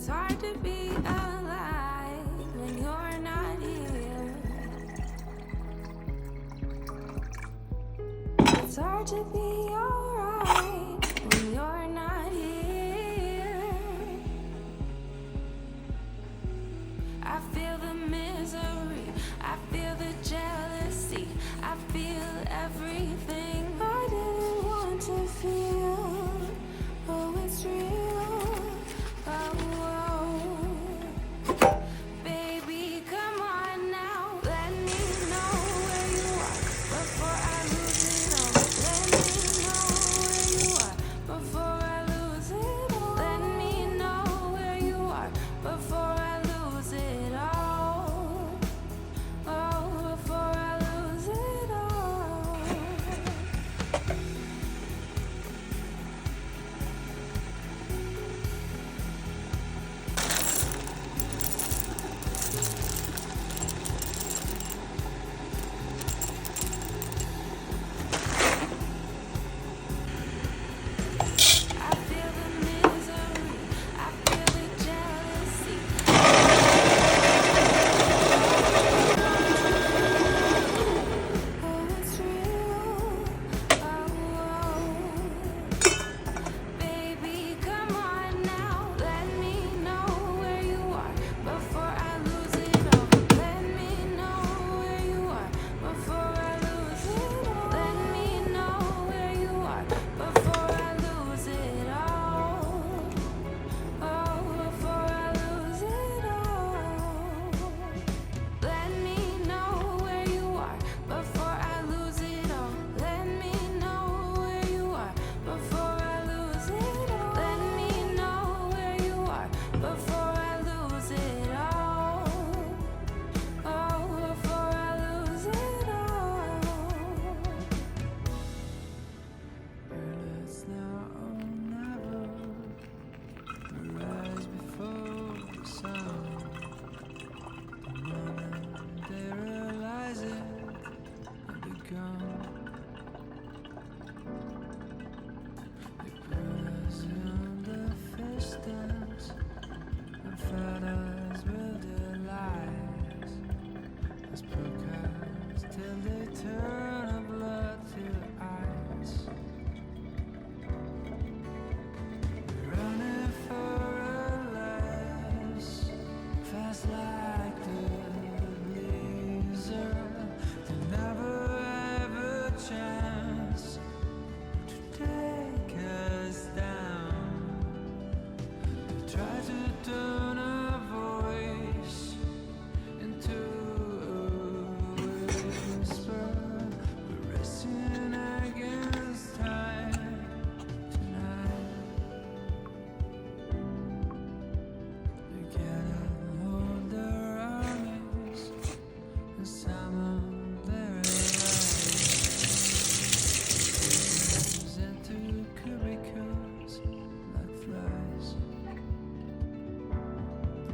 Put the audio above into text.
hard to be alive when you're not here. It's hard to be alright when you're not here. I feel the misery, I feel the jealousy, I feel everything I didn't want to feel. Oh, it's real. Oh, oh. Baby, come on now. Let me know where you are before I lose it all. Let me know where you are before I lose it all. Let me know where you are before I lose it all. Oh, before I lose it all. I feel the misery, I feel the jealousy. Oh, it's real. Oh, oh. Baby, come on now. Let me know where you are before I lose it all. Let me know where you are before I lose it all. Let me know where you are before I lose it all. Oh, before I lose it all. Let me know where you are before I lose it all. Let me know where you are before I lose it all. Let me know where you are before I lose it all. Oh, before I lose it all. It's now or never. Rise before the sun. The moment they realize it, had begun. They press on the distance and fed us with their lies. As broadcast till they turn a blood to ice. Running for our lives, fast like the blizzard. They never have a chance to take us down. They try to turn